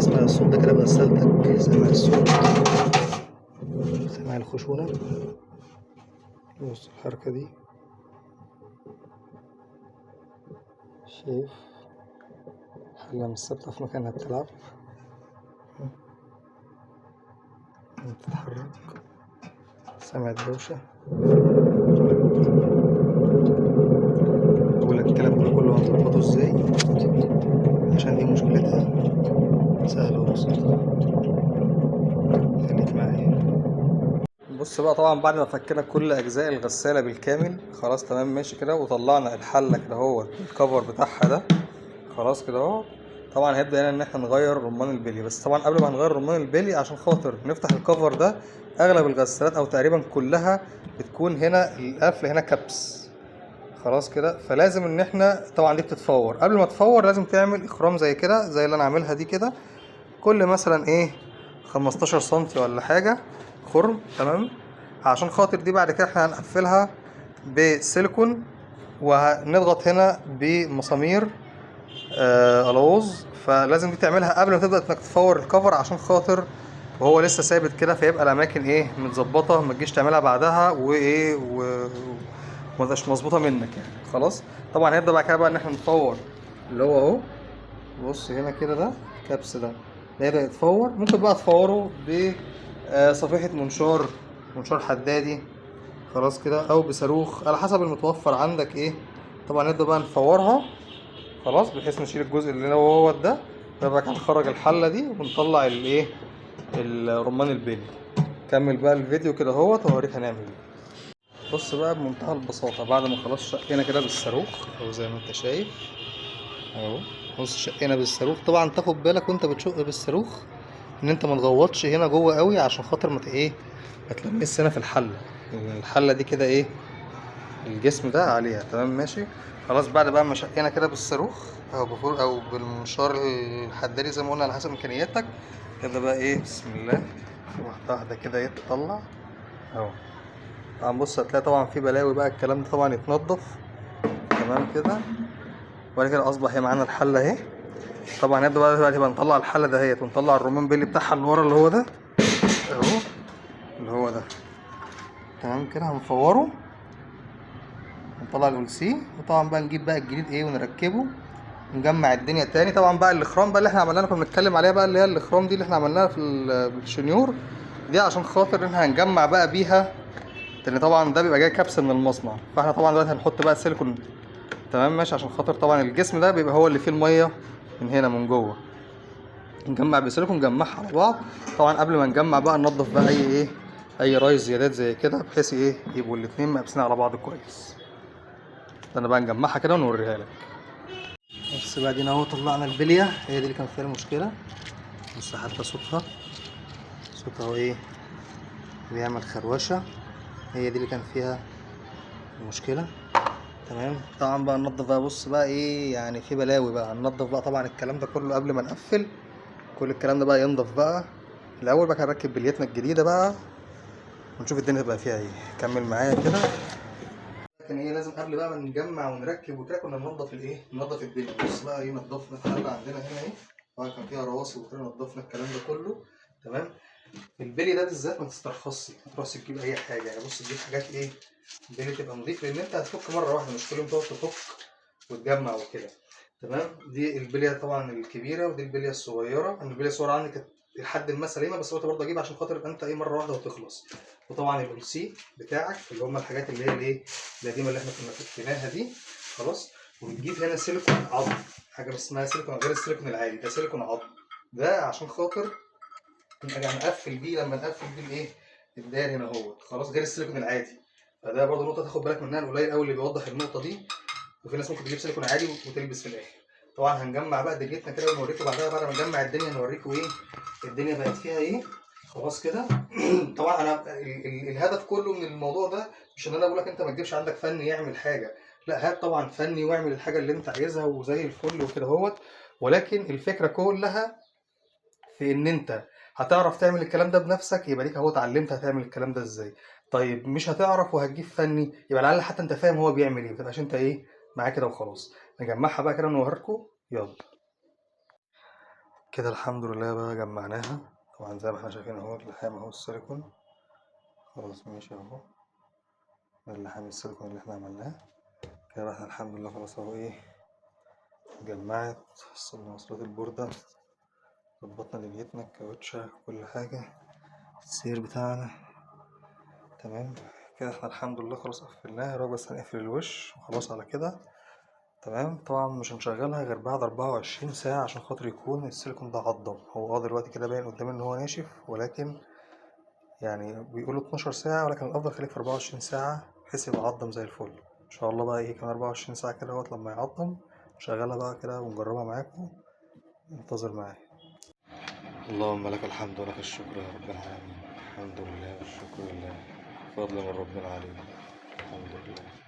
اسمع الصوت ده كده بغسالتك، سامع الصوت، سامع الخشونة. بص الحركة دي، شايف حاجة مش ثابتة في مكانها بتلعب، بتتحرك، سامع الدوشة. بقولك الكلام ده كله هنظبطه ازاي عشان دي مشكلتها سهلة وبسيطة. خليك معايا. بص بقى، طبعا بعد ما فكينا كل اجزاء الغسالة بالكامل خلاص تمام ماشي كده، وطلعنا الحلة كده اهو الكفر بتاعها ده خلاص كده اهو. طبعا هيبدأ هنا ان احنا نغير رمان البلي، بس طبعا قبل ما نغير رمان البلي عشان خاطر نفتح الكفر ده، اغلب الغسالات او تقريبا كلها بتكون هنا القفل هنا كبس خلاص كده. فلازم ان احنا طبعا دي بتتفور، قبل ما تفور لازم تعمل اخرام زي كده، زي اللي انا عاملها دي كده، كل مثلا ايه 15 سنتي ولا حاجة خرم تمام، عشان خاطر دي بعد كده احنا هنقفلها بسيليكون، وهنضغط هنا بمسامير الوز. فلازم دي تعملها قبل ما تبدأ انك تفور الكفر، عشان خاطر وهو لسه ثابت كده فيبقى الاماكن ايه متظبطه، ما تجيش تعملها بعدها وايه وما تبقاش مظبوطه منك يعني. خلاص طبعا هيبدا بعد كده بقى ان احنا نفور اللي هو اهو. بص هنا كده ده كبس ده هيبدا يتفور. ممكن بقى تفوره بصفيحه منشار حدادي خلاص كده، او بصاروخ على حسب المتوفر عندك ايه. طبعا نبدا بقى نفورها خلاص، بحيث نشيل الجزء اللي هو ده، بقى هنخرج الحله دي ونطلع الايه الرمان البلي. كمل بقى الفيديو كده اهوت وهوريك هنعمل ايه. بص بقى بمنتهى البساطه، بعد ما خلاص شقينا كده بالصاروخ اهو زي ما انت شايف اهو. بص شقينا بالصاروخ، طبعا تاخد بالك وانت بتشق بالصاروخ ان انت ما تغوطش هنا جوه قوي، عشان خاطر ما ايه ما تلمس هنا في الحله، لان الحله دي كده ايه الجسم ده عليها تمام ماشي. خلاص بعد بقى ما شقينا كده بالصاروخ او بالمنشار الحداري زي ما قلنا على حسب امكانياتك، كده بقى ايه بسم الله واحده واحده كده ايه تطلع اهو. طبعا بص هتلاقي طبعا في بلاوي بقى، الكلام ده طبعا يتنضف تمام كده. وبعد كده اصبح هي معانا الحله اهي. طبعا نبدا بقى دلوقتي بقى نطلع الحله دهيت ونطلع الرمان بيلي بتاعها اللي ورا اللي هو ده اهو، اللي هو ده تمام كده. هنفوره نطلع الأولسيه، وطبعا بقى نجيب بقى الجديد ايه ونركبه، نجمع الدنيا تاني. طبعا بقى الاخرام بقى اللي احنا عملناها كنا بنتكلم عليها بقى، اللي هي الاخرام دي اللي احنا عملناها في الشنيور دي، عشان خاطر ان احنا هنجمع بقى بيها، لان طبعا ده بيبقى جاي كبس من المصنع. فاحنا طبعا دلوقتي هنحط بقى سيليكون تمام ماشي، عشان خاطر طبعا الجسم ده بيبقى هو اللي فيه الميه من هنا من جوه، نجمع بسيليكون نجمعها على بعض. طبعا قبل ما نجمع بقى ننضف بقى اي رايز زيادات زي كده، بحيث ايه يبقوا الاتنين مقابسين على بعض كويس. انا بقى نجمعها كده ونوريها لك. بس بعدين اهو طلعنا البليه، هي دي اللي كان فيها المشكله. بص حتى صوتها اهو ايه بيعمل خروشه، هي دي اللي كان فيها المشكله تمام. طبعا بقى ننضف بقى، بص بقى ايه يعني في بلاوي بقى، هننضف بقى طبعا الكلام ده كله قبل ما نقفل. كل الكلام ده بقى ينضف بقى الاول، بقى هنركب بليتنا الجديده بقى ونشوف الدنيا تبقى فيها ايه. كمل معايا كده. لكن هي لازم قبل بقى ما نجمع ونركب وكده كنا ننضف الايه ننضف الدنيا. بص بقى ايه نضفنا الحله عندنا هنا اهي، طبعا كان فيها رواسب وكده، نضفنا الكلام ده كله تمام. البلي ده بالذات ما تسترخصش، ما تروحش تجيب اي حاجه يعني. بص تجيب حاجات ايه البلي تبقى نضيف، لان انت هتفك مره واحده مش كل يوم تقعد تفك وتجمع وكده تمام. دي البليه طبعا الكبيره، ودي البليه الصغيره. البليه الصغيره عندي كانت لحد ما سليمه، بس قلت برضه اجيب عشان خاطر يبقى انت ايه مره واحده وتخلص. وطبعا الأولسي بتاعك اللي هم الحاجات اللي هي الايه القديمه اللي احنا كنا فكيناها دي خلاص. وبتجيب هنا سيليكون عظم، حاجه بس اسمها سيليكون غير السيليكون العادي، ده سيليكون عظم ده عشان خاطر نبقى هنقفل بيه لما نقفل بيه الايه الداير هنا اهو خلاص، غير السيليكون العادي. فده برضه نقطه تاخد بالك منها، القليل قوي اللي بيوضح النقطه دي. وفي ناس ممكن تجيب سيليكون عادي وتلبس في الاخر. طبعا هنجمع بقى دنيتنا كده ونوريكم بعدها، بعد ما نجمع الدنيا نوريكم ايه الدنيا بقت فيها ايه خلاص كده. طبعا انا الهدف كله من الموضوع ده مش ان انا اقول لك انت ما تجيبش عندك فني يعمل حاجه، لا هات طبعا فني واعمل الحاجه اللي انت عايزها وزي الفل وكده اهوت. ولكن الفكره كلها في ان انت هتعرف تعمل الكلام ده بنفسك، يبقى ليك اهو اتعلمت هتعمل الكلام ده ازاي. طيب مش هتعرف وهتجيب فني، يبقى على الاقل حتى انت فاهم هو بيعمل ايه، ما تبقاش انت ايه معاه كده وخلاص. نجمعها بقى كده ونوريكم يلا. كده الحمد لله بقى جمعناها. طبعا زي ما احنا شايفين اهو اللحام اهو السيليكون خلاص ماشي اهو. ده اللحام السيليكون اللي احنا عملناه كده بقى. احنا الحمد لله خلاص اهو ايه جمعت. وصلنا وصلات البوردة، ظبطنا دنيتنا الكاوتشة كل حاجة، السير بتاعنا تمام كده. احنا الحمد لله خلاص قفلناها. يا بس هنقفل الوش وخلاص على كده تمام. طبعا مش هنشغلها غير بعد 24 ساعة عشان خاطر يكون السيليكون ده عضم. هو دلوقتي كده باين قدامي ان هو ناشف، ولكن يعني بيقولوا 12 ساعة، ولكن الأفضل خليك في 24 ساعة بحيث يبقى عضم زي الفل. إن شاء الله بقى إيه كمان 24 ساعة كده اهوت لما يعضم نشغلها بقى كده ونجربها معاكم. انتظر معايا. اللهم لك الحمد ولك الشكر يا رب العالمين. الحمد لله والشكر لله، فضل من ربنا علينا. الحمد لله.